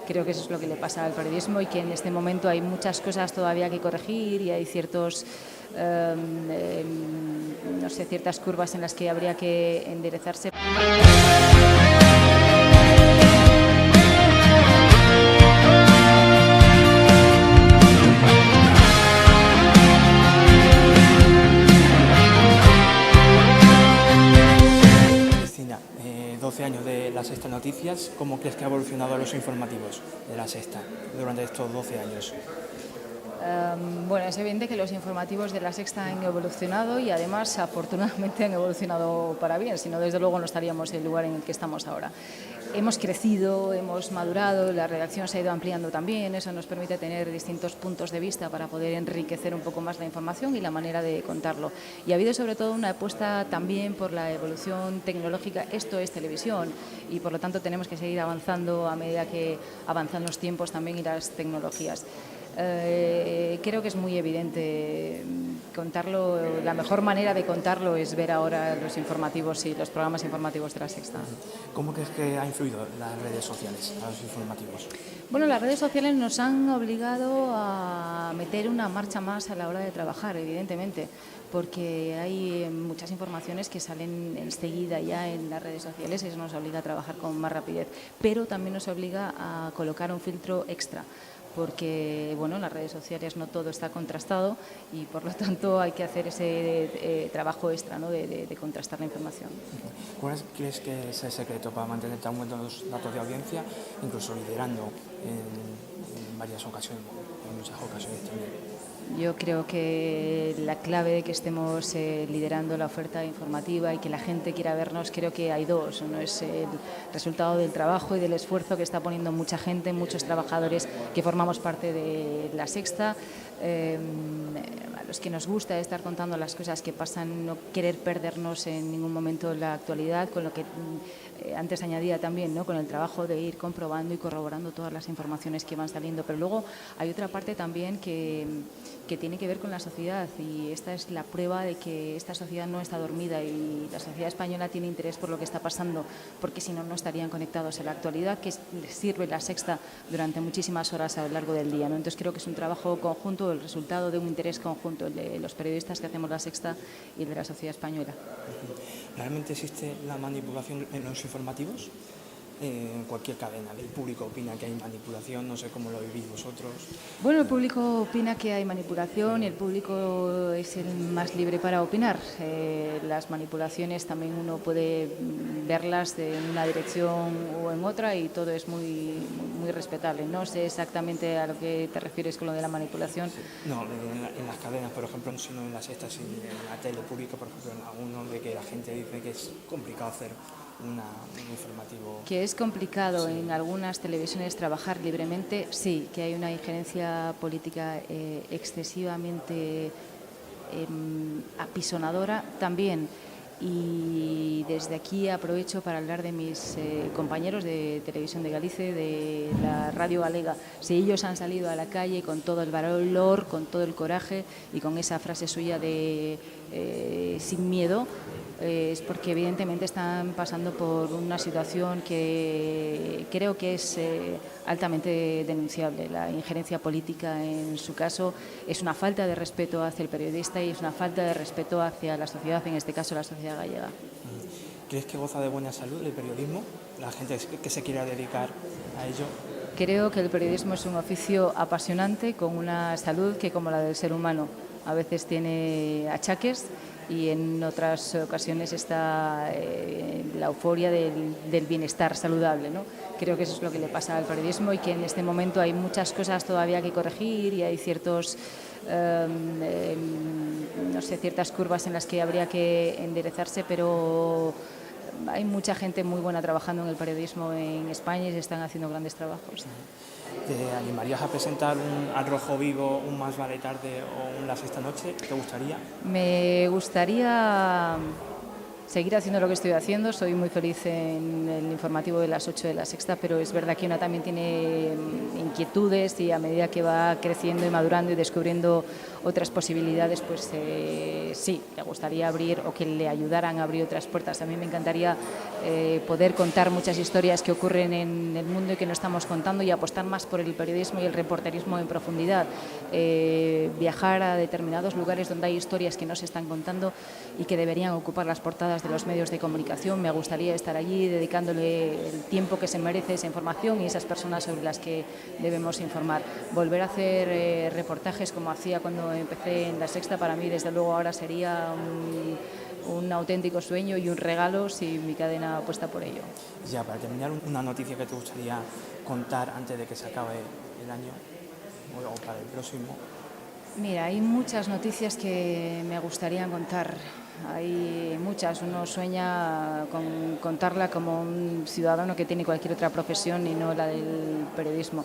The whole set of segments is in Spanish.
Creo que eso es lo que le pasa al periodismo y que en este momento hay muchas cosas todavía que corregir y hay ciertos, no sé, ciertas curvas en las que habría que enderezarse. Cristina, 12 años de La Sexta Noticias, ¿cómo crees que ha evolucionado los informativos de La Sexta durante estos 12 años? Bueno, es evidente que los informativos de La Sexta han evolucionado y además afortunadamente han evolucionado para bien, si no desde luego no estaríamos en el lugar en el que estamos ahora. Hemos crecido, hemos madurado, la redacción se ha ido ampliando también, eso nos permite tener distintos puntos de vista para poder enriquecer un poco más la información y la manera de contarlo. Y ha habido sobre todo una apuesta también por la evolución tecnológica. Esto es televisión y por lo tanto tenemos que seguir avanzando a medida que avanzan los tiempos también y las tecnologías. Creo que es muy evidente contarlo. La mejor manera de contarlo es ver ahora los informativos y los programas informativos de La Sexta. ¿Cómo crees que ha influido las redes sociales a los informativos? Bueno, las redes sociales nos han obligado a meter una marcha más a la hora de trabajar, evidentemente, porque hay muchas informaciones que salen enseguida ya en las redes sociales y eso nos obliga a trabajar con más rapidez, pero también nos obliga a colocar un filtro extra, porque bueno, en las redes sociales no todo está contrastado y por lo tanto hay que hacer ese trabajo extra, ¿no?, de contrastar la información. ¿Cuál crees que es el secreto para mantener tan buenos datos de audiencia, incluso liderando en varias ocasiones, en muchas ocasiones también? Yo creo que la clave de que estemos liderando la oferta informativa y que la gente quiera vernos, creo que hay dos. Uno es el resultado del trabajo y del esfuerzo que está poniendo mucha gente, muchos trabajadores que formamos parte de La Sexta, a los que nos gusta estar contando las cosas que pasan, no querer perdernos en ningún momento la actualidad, con lo que antes añadía también, ¿no?, con el trabajo de ir comprobando y corroborando todas las informaciones que van saliendo. Pero luego hay otra parte también que tiene que ver con la sociedad y esta es la prueba de que esta sociedad no está dormida y la sociedad española tiene interés por lo que está pasando, porque si no, no estarían conectados a la actualidad que les sirve La Sexta durante muchísimas horas a lo largo del día, ¿no? Entonces creo que es un trabajo conjunto, el resultado de un interés conjunto, el de los periodistas que hacemos La Sexta y el de la sociedad española. ¿Realmente existe la manipulación en los informativos? En cualquier cadena, el público opina que hay manipulación, no sé cómo lo vivís vosotros. Bueno, el público opina que hay manipulación y el público es el más libre para opinar. Las manipulaciones también uno puede verlas en una dirección o en otra y todo es muy respetable. No sé exactamente a lo que te refieres con lo de la manipulación. No, en las cadenas, por ejemplo, no solo en La Sexta, sino en la tele pública, por ejemplo, en alguno de que la gente dice que es complicado hacer un informativo. Que es complicado en algunas televisiones trabajar libremente, sí, que hay una injerencia política excesivamente apisonadora también. Y desde aquí aprovecho para hablar de mis compañeros de Televisión de Galicia, de la Radio Galega. Si ellos han salido a la calle con todo el valor, con todo el coraje y con esa frase suya de sin miedo, es porque evidentemente están pasando por una situación que creo que es altamente denunciable. La injerencia política en su caso es una falta de respeto hacia el periodista y es una falta de respeto hacia la sociedad, en este caso la sociedad gallega. ¿Crees que goza de buena salud el periodismo? La gente que se quiera dedicar a ello. Creo que el periodismo es un oficio apasionante con una salud que, como la del ser humano, a veces tiene achaques y en otras ocasiones está la euforia del bienestar saludable, ¿no? Creo que eso es lo que le pasa al periodismo y que en este momento hay muchas cosas todavía que corregir y hay ciertos, no sé, ciertas curvas en las que habría que enderezarse, pero hay mucha gente muy buena trabajando en el periodismo en España y se están haciendo grandes trabajos. ¿Te animarías a presentar un Al Rojo Vivo, un Más vale tarde o un La Sexta Noche? ¿Te gustaría? Me gustaría seguir haciendo lo que estoy haciendo. Soy muy feliz en el informativo de las 8 de La Sexta, pero es verdad que una también tiene inquietudes y a medida que va creciendo y madurando y descubriendo otras posibilidades, pues sí, le gustaría abrir o que le ayudaran a abrir otras puertas. A mí me encantaría poder contar muchas historias que ocurren en el mundo y que no estamos contando y apostar más por el periodismo y el reporterismo en profundidad. Viajar a determinados lugares donde hay historias que no se están contando y que deberían ocupar las portadas de los medios de comunicación. Me gustaría estar allí dedicándole el tiempo que se merece esa información y esas personas sobre las que debemos informar. Volver a hacer reportajes como hacía cuando empecé en La Sexta, para mí desde luego ahora sería un auténtico sueño y un regalo si mi cadena apuesta por ello. Ya, para terminar, una noticia que te gustaría contar antes de que se acabe el año o para el próximo. Mira, hay muchas noticias que me gustaría contar. Hay muchas. Uno sueña con contarla como un ciudadano que tiene cualquier otra profesión y no la del periodismo.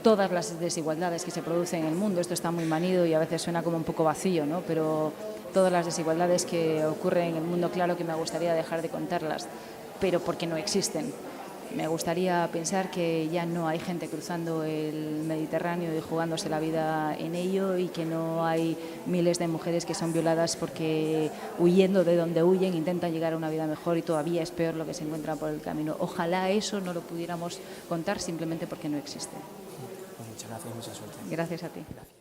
Todas las desigualdades que se producen en el mundo, esto está muy manido y a veces suena como un poco vacío, ¿no? Pero todas las desigualdades que ocurren en el mundo, claro que me gustaría dejar de contarlas, pero porque no existen. Me gustaría pensar que ya no hay gente cruzando el Mediterráneo y jugándose la vida en ello y que no hay miles de mujeres que son violadas porque huyendo de donde huyen intentan llegar a una vida mejor y todavía es peor lo que se encuentra por el camino. Ojalá eso no lo pudiéramos contar simplemente porque no existe. Pues muchas gracias y mucha suerte. Gracias a ti. Gracias.